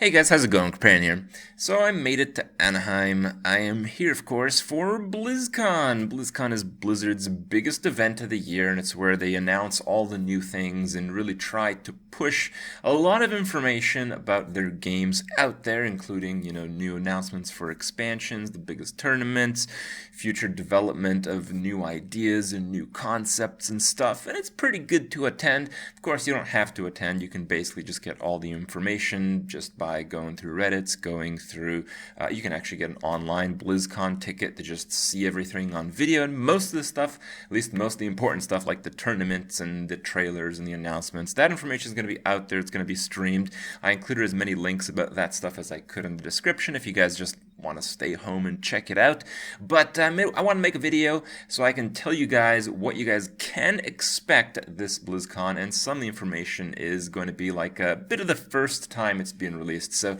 Hey guys, how's it going? Companion here. So I made it to Anaheim. I am here, of course, for BlizzCon. BlizzCon is Blizzard's biggest event of the year, and it's where they announce all the new things and really try to push a lot of information about their games out there, including, new announcements for expansions, the biggest tournaments, future development of new ideas and new concepts and stuff. And it's pretty good to attend. Of course, you don't have to attend. You can basically just get all the information just by going through Reddits, going through, you can actually get an online BlizzCon ticket to just see everything on video, and most of the stuff, at least most of the important stuff like the tournaments and the trailers and the announcements, that information is going to be out there, it's going to be streamed. I included as many links about that stuff as I could in the description if you guys just want to stay home and check it out. But I want to make a video so I can tell you guys what you guys can expect at this BlizzCon, and some of the information is going to be like a bit of the first time it's being released, so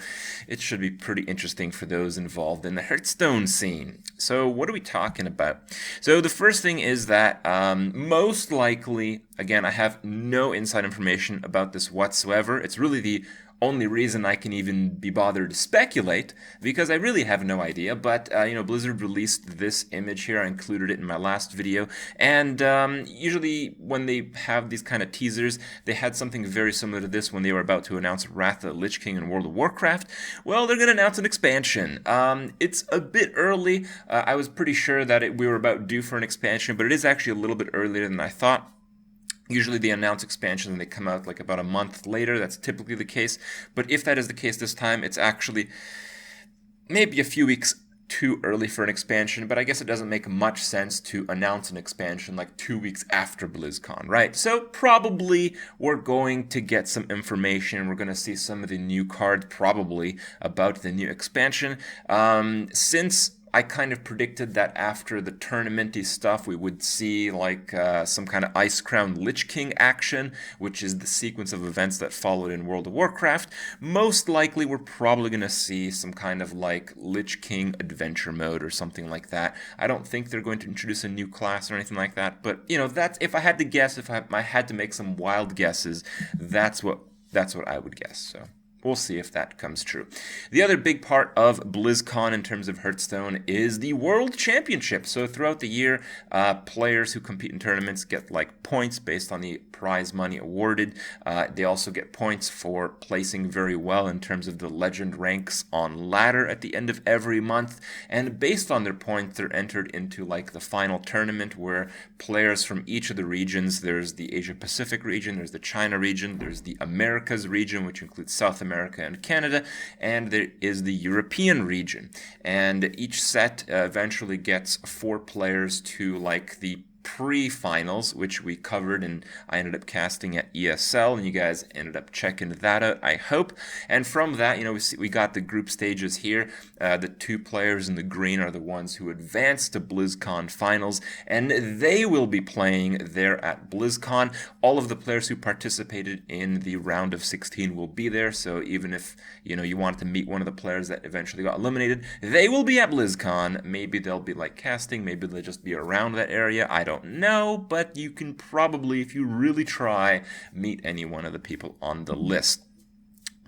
it should be pretty interesting for those involved in the Hearthstone scene. So what are we talking about? So the first thing is that most likely, again, I have no inside information about this whatsoever. It's really the only reason I can even be bothered to speculate, because I really have no idea. But Blizzard released this image here. I included it in my last video, and usually when they have these kind of teasers, they had something very similar to this when they were about to announce Wrath of the Lich King in World of Warcraft. Well, they're going to announce an expansion. It's a bit early. I was pretty sure that we were about due for an expansion, but it is actually a little bit earlier than I thought. Usually they announce expansions and they come out like about a month later. That's typically the case. But if that is the case this time, it's actually maybe a few weeks too early for an expansion, but I guess it doesn't make much sense to announce an expansion like 2 weeks after BlizzCon, right? So probably we're going to get some information. We're going to see some of the new cards probably about the new expansion. Since I kind of predicted that after the tournamenty stuff, we would see like some kind of Ice Crown Lich King action, which is the sequence of events that followed in World of Warcraft. Most likely, we're probably going to see some kind of like Lich King adventure mode or something like that. I don't think they're going to introduce a new class or anything like that, but that's, if I had to guess, if I had to make some wild guesses, that's what I would guess. So we'll see if that comes true. The other big part of BlizzCon in terms of Hearthstone is the World Championship. So throughout the year, players who compete in tournaments get like points based on the prize money awarded. They also get points for placing very well in terms of the legend ranks on ladder at the end of every month. And based on their points, they're entered into like the final tournament where players from each of the regions, there's the Asia Pacific region, there's the China region, there's the Americas region, which includes South America and Canada, and there is the European region. And each set eventually gets 4 players to like the pre-finals, which we covered and I ended up casting at ESL, and you guys ended up checking that out, I hope. And from that, we got the group stages here. The 2 players in the green are the ones who advance to BlizzCon finals, and they will be playing there at BlizzCon. All of the players who participated in the round of 16 will be there, so even if you wanted to meet one of the players that eventually got eliminated, they will be at BlizzCon. Maybe they'll be like casting, maybe they'll just be around that area, I don't know, but you can probably, if you really try, meet any one of the people on the list.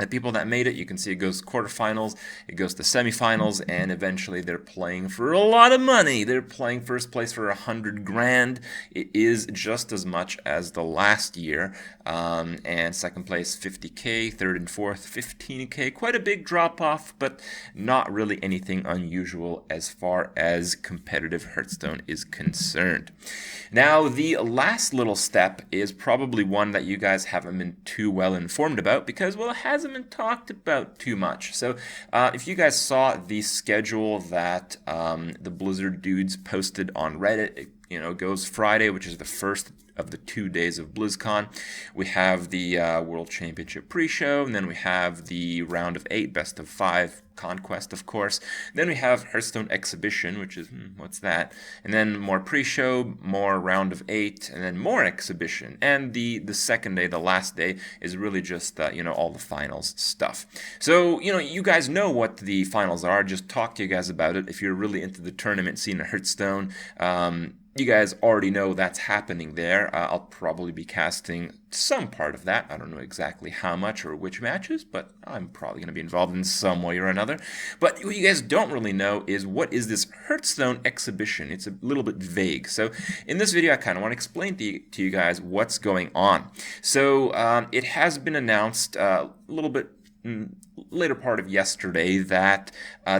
The people that made it, you can see it goes to quarterfinals, it goes to semifinals, and eventually they're playing for a lot of money. They're playing first place for 100 grand. It is just as much as the last year. And second place 50k, third and fourth 15k. Quite a big drop off, but not really anything unusual as far as competitive Hearthstone is concerned. Now, the last little step is probably one that you guys haven't been too well informed about because, well, it hasn't been talked about too much. So if you guys saw the schedule that the Blizzard dudes posted on Reddit, it goes Friday, which is the first of the 2 days of BlizzCon. We have the World Championship pre-show, and then we have the round of 8, best of 5 conquest, of course. Then we have Hearthstone Exhibition, which is, what's that? And then more pre-show, more round of 8, and then more exhibition. And the second day, the last day, is really just, all the finals stuff. So, you guys know what the finals are. Just talk to you guys about it. If you're really into the tournament scene of Hearthstone, You guys already know that's happening there. I'll probably be casting some part of that. I don't know exactly how much or which matches, but I'm probably going to be involved in some way or another. But what you guys don't really know is what is this Hearthstone exhibition. It's a little bit vague. So in this video, I kind of want to explain to you guys what's going on. So it has been announced a little bit later part of yesterday that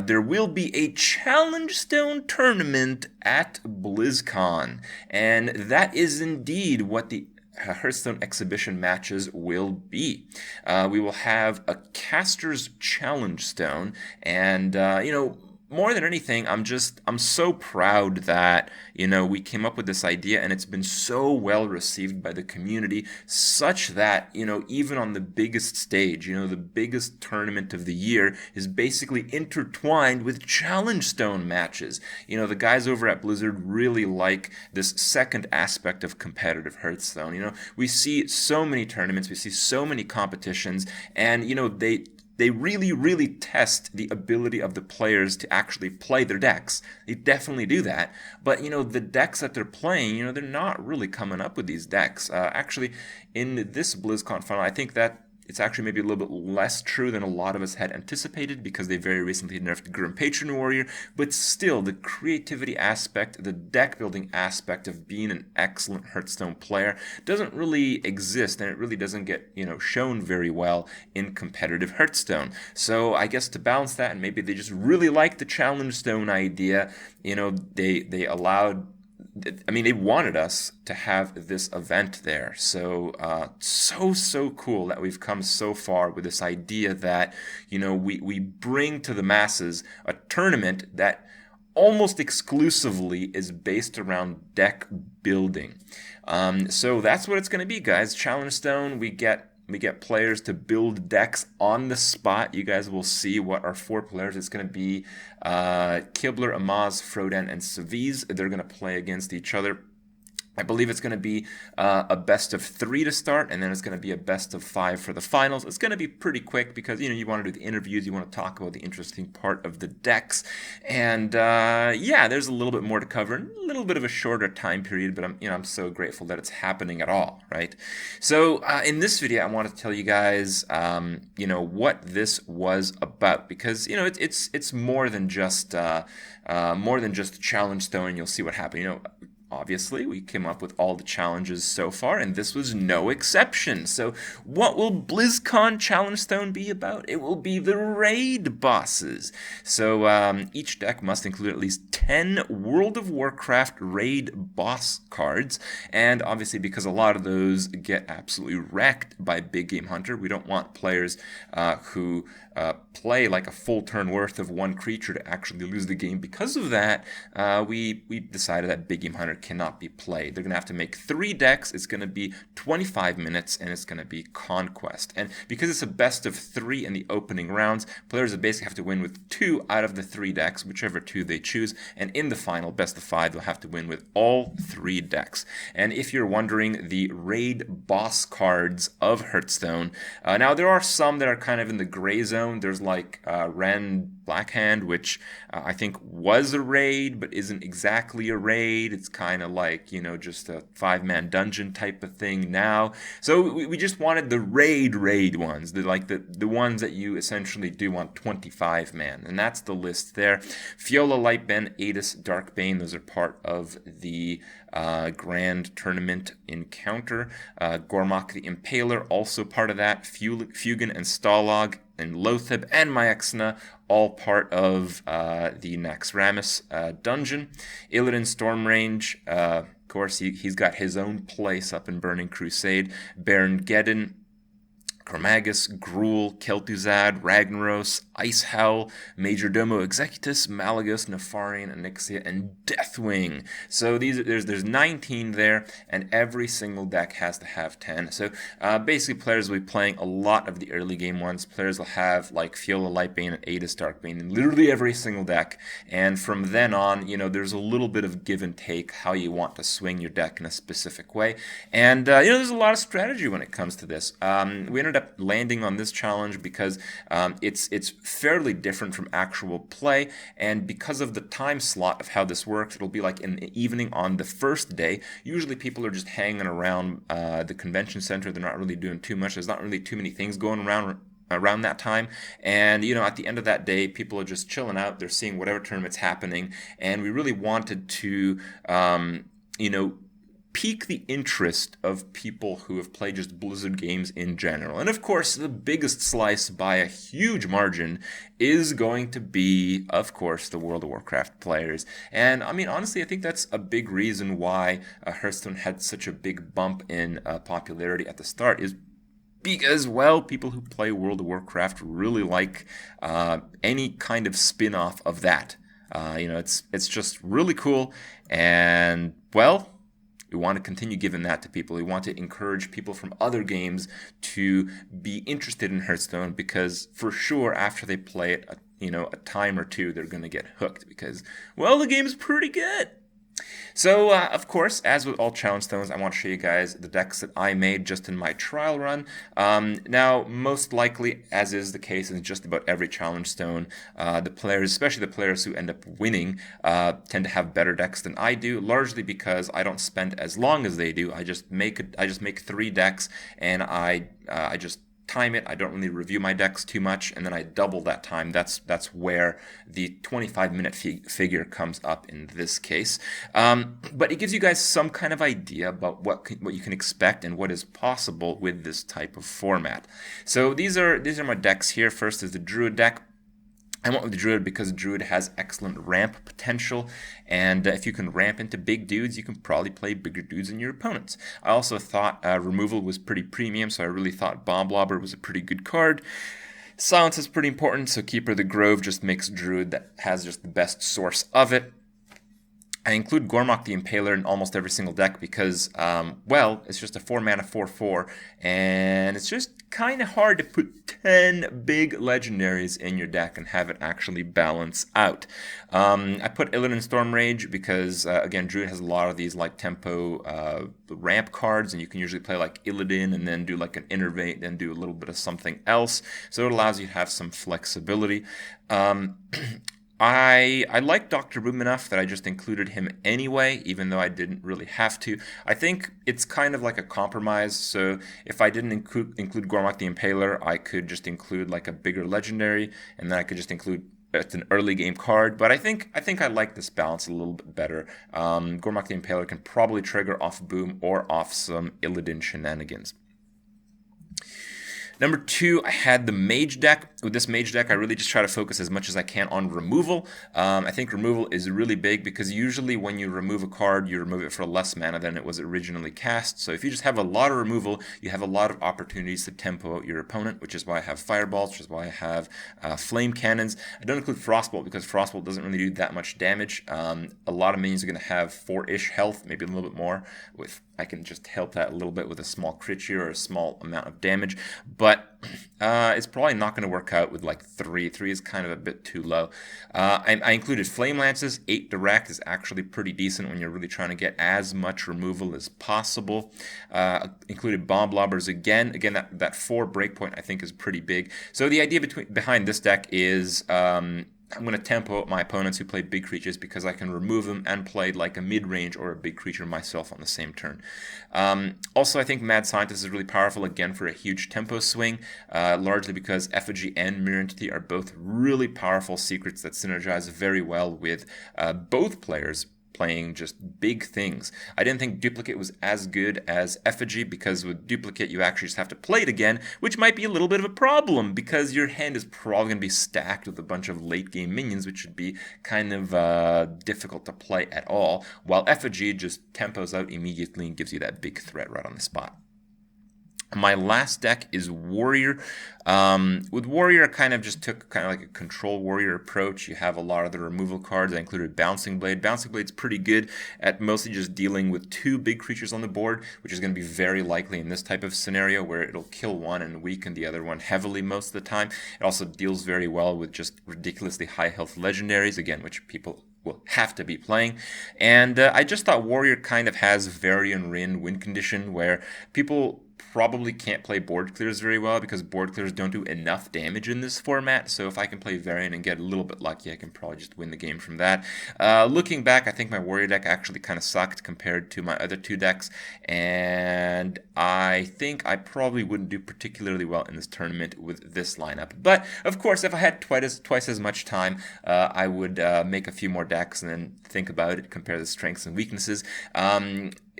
there will be a Challenge Stone tournament at BlizzCon, and that is indeed what the Hearthstone exhibition matches will be. We will have a Caster's Challenge Stone, and more than anything, I'm so proud that, we came up with this idea and it's been so well received by the community, such that, even on the biggest stage, the biggest tournament of the year is basically intertwined with Challenge Stone matches. The guys over at Blizzard really like this second aspect of competitive Hearthstone. We see so many tournaments, we see so many competitions, and, they really, really test the ability of the players to actually play their decks. They definitely do that. But, the decks that they're playing, they're not really coming up with these decks. Actually, in this BlizzCon final, I think that it's actually maybe a little bit less true than a lot of us had anticipated because they very recently nerfed Grim Patron Warrior, but still, the creativity aspect, the deck building aspect of being an excellent Hearthstone player doesn't really exist, and it really doesn't get, shown very well in competitive Hearthstone. So I guess to balance that, and maybe they just really like the Challenge Stone idea, they allowed, they wanted us to have this event there. So, so cool that we've come so far with this idea that, we bring to the masses a tournament that almost exclusively is based around deck building. So that's what it's going to be, guys. Challenge Stone, we get players to build decks on the spot. You guys will see what our 4 players. It's going to be Kibler, Amaz, Frodan, and Saviz. They're going to play against each other. I believe it's going to be a best of 3 to start, and then it's going to be a best of 5 for the finals. It's going to be pretty quick because, you want to do the interviews, you want to talk about the interesting part of the decks, and there's a little bit more to cover, a little bit of a shorter time period, but I'm so grateful that it's happening at all, right? So in this video, I want to tell you guys, what this was about, because it's more than just Challenge Stone. You'll see what happened. Obviously, we came up with all the challenges so far, and this was no exception. So what will BlizzCon Challenge Stone be about? It will be the raid bosses. So each deck must include at least 10 World of Warcraft raid boss cards, and obviously because a lot of those get absolutely wrecked by Big Game Hunter, we don't want players who play like a full turn worth of one creature to actually lose the game. Because of that, we decided that Big Game Hunter cannot be played. They're going to have to make 3 decks. It's going to be 25 minutes, and it's going to be Conquest. And because it's a best of 3 in the opening rounds, players basically have to win with 2 out of the 3 decks, whichever 2 they choose. And in the final best of 5, they'll have to win with all 3 decks. And if you're wondering, the raid boss cards of Hearthstone, now there are some that are kind of in the gray zone. There's like Ren Blackhand, which I think was a raid, but isn't exactly a raid. It's kind of like, just a 5-man dungeon type of thing now. So we just wanted the raid ones, the ones that you essentially do on 25-man. And that's the list there. Fiola, Lightbane, Adis, Darkbane, those are part of the Grand Tournament encounter. Gormok the Impaler, also part of that. Fugan and Stalog and Lotheb and Myexna, all part of the Naxxramas dungeon. Illidan Stormrange, of course, he's got his own place up in Burning Crusade. Baron Geddon, Chromagus, Gruul, Kel'Thuzad, Ragnaros, Icehell, Majordomo Executus, Malagos, Nefarian, Onyxia, and Deathwing. So there's 19 there, and every single deck has to have 10. So basically, players will be playing a lot of the early game ones. Players will have like Fiola, Lightbane, and Adis, Darkbane in literally every single deck. And from then on, there's a little bit of give and take how you want to swing your deck in a specific way. And there's a lot of strategy when it comes to this. We ended up landing on this challenge because it's fairly different from actual play, and because of the time slot of how this works, it'll be like in the evening on the first day. Usually people are just hanging around the convention center. They're not really doing too much. There's not really too many things going around that time, and at the end of that day, people are just chilling out. They're seeing whatever tournament's happening, and we really wanted to pique the interest of people who have played just Blizzard games in general. And of course, the biggest slice by a huge margin is going to be, of course, the World of Warcraft players. And I mean, honestly, I think that's a big reason why Hearthstone had such a big bump in popularity at the start, is because, well, people who play World of Warcraft really like any kind of spin-off of that. It's just really cool, and, well, we want to continue giving that to people. We want to encourage people from other games to be interested in Hearthstone, because for sure after they play it, a time or two, they're going to get hooked because, well, the game's pretty good. So, of course, as with all challenge stones, I want to show you guys the decks that I made just in my trial run. Now, most likely, as is the case in just about every challenge stone, the players, especially the players who end up winning, tend to have better decks than I do, largely because I don't spend as long as they do. I just make 3 decks, and I just time it. I don't really review my decks too much, and then I double that time. That's where the 25-minute figure comes up in this case. But it gives you guys some kind of idea about what you can expect and what is possible with this type of format. So these are my decks here. First is the Druid deck. I went with the Druid because Druid has excellent ramp potential, and if you can ramp into big dudes, you can probably play bigger dudes than your opponents. I also thought removal was pretty premium, so I really thought Bomb Blobber was a pretty good card. Silence is pretty important, so Keeper of the Grove just makes Druid that has just the best source of it. I include Gormok the Impaler in almost every single deck because, well, it's just a 4-mana 4/4, and it's just kind of hard to put 10 big legendaries in your deck and have it actually balance out. I put Illidan Stormrage because, again, Druid has a lot of these like tempo ramp cards, and you can usually play like Illidan and then do like an Innervate, then do a little bit of something else, so it allows you to have some flexibility. I like Dr. Boom enough that I just included him anyway, even though I didn't really have to. I think it's kind of like a compromise, so if I didn't include Gormok the Impaler, I could just include like a bigger legendary, and then I could just include it's an early game card, but I think I like this balance a little bit better. Gormok the Impaler can probably trigger off Boom or off some Illidan shenanigans. Number 2, I had the Mage deck. With this Mage deck, I really just try to focus as much as I can on removal. I think removal is really big because usually when you remove a card, you remove it for less mana than it was originally cast. So if you just have a lot of removal, you have a lot of opportunities to tempo out your opponent, which is why I have Fireballs, which is why I have Flame Cannons. I don't include Frostbolt because Frostbolt doesn't really do that much damage. A lot of minions are going to have 4-ish health, maybe a little bit more. I can just help that a little bit with a small creature or a small amount of damage, but it's probably not going to work out with like 3. 3 is kind of a bit too low. I included Flame Lances. 8 direct is actually pretty decent when you're really trying to get as much removal as possible. Included Bomb Blobbers again. Again, that 4 breakpoint I think is pretty big. So the idea behind this deck is I'm going to tempo out my opponents who play big creatures because I can remove them and play like a mid-range or a big creature myself on the same turn. Also, I think Mad Scientist is really powerful, again, for a huge tempo swing, largely because Effigy and Mirror Entity are both really powerful secrets that synergize very well with both players playing just big things. I didn't think Duplicate was as good as Effigy because with Duplicate you actually just have to play it again, which might be a little bit of a problem because your hand is probably going to be stacked with a bunch of late game minions, which would be kind of difficult to play at all, while Effigy just tempos out immediately and gives you that big threat right on the spot. My last deck is Warrior. With Warrior, I kind of just took kind of like a control warrior approach. You have a lot of the removal cards. I included Bouncing Blade. Bouncing Blade's pretty good at mostly just dealing with 2 big creatures on the board, which is going to be very likely in this type of scenario where it'll kill one and weaken the other one heavily most of the time. It also deals very well with just ridiculously high health legendaries, again, which people will have to be playing. And I just thought Warrior kind of has Varian Rin win condition where people probably can't play board clears very well because board clears don't do enough damage in this format. So if I can play Variant and get a little bit lucky, I can probably just win the game from that. Looking back, I think my Warrior deck actually kind of sucked compared to my other two decks, and I think I probably wouldn't do particularly well in this tournament with this lineup. But of course, if I had twice as much time, I would make a few more decks and then think about it, compare the strengths and weaknesses.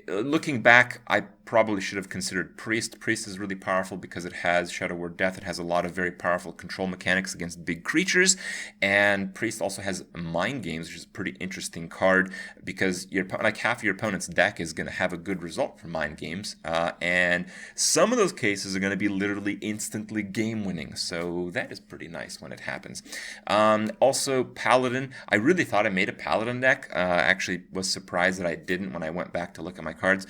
Looking back, I probably should have considered Priest. Priest is really powerful because it has Shadow Word Death. It has a lot of very powerful control mechanics against big creatures, and Priest also has Mind Games, which is a pretty interesting card because like half of your opponent's deck is going to have a good result from Mind Games, and some of those cases are going to be literally instantly game-winning, so that is pretty nice when it happens. Also, Paladin. I really thought I made a Paladin deck. Actually was surprised that I didn't when I went back to look at my cards.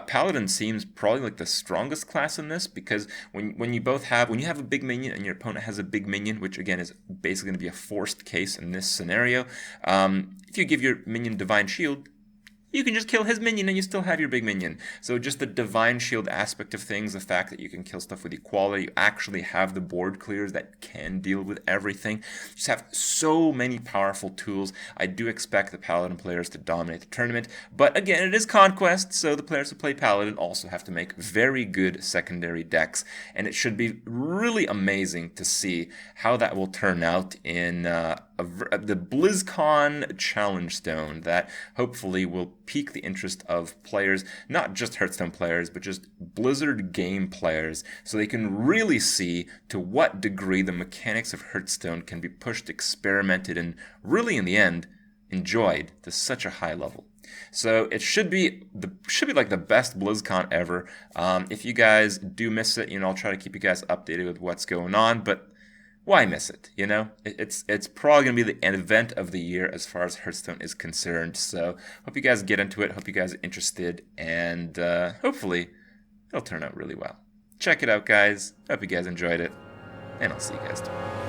Paladin seems probably like the strongest class in this because when you have a big minion and your opponent has a big minion, which again is basically going to be a forced case in this scenario, if you give your minion Divine Shield, you can just kill his minion and you still have your big minion. So just the Divine Shield aspect of things, the fact that you can kill stuff with equality, you actually have the board clears that can deal with everything. You just have so many powerful tools. I do expect the Paladin players to dominate the tournament, but again, it is Conquest, so the players who play Paladin also have to make very good secondary decks, and it should be really amazing to see how that will turn out in the BlizzCon Challenge Stone that hopefully will pique the interest of players, not just Hearthstone players, but just Blizzard game players, so they can really see to what degree the mechanics of Hearthstone can be pushed, experimented, and really in the end, enjoyed to such a high level. So it should be like the best BlizzCon ever. If you guys do miss it, I'll try to keep you guys updated with what's going on, but why miss it? It's probably going to be the event of the year as far as Hearthstone is concerned. So hope you guys get into it. Hope you guys are interested. And hopefully it'll turn out really well. Check it out, guys. Hope you guys enjoyed it. And I'll see you guys tomorrow.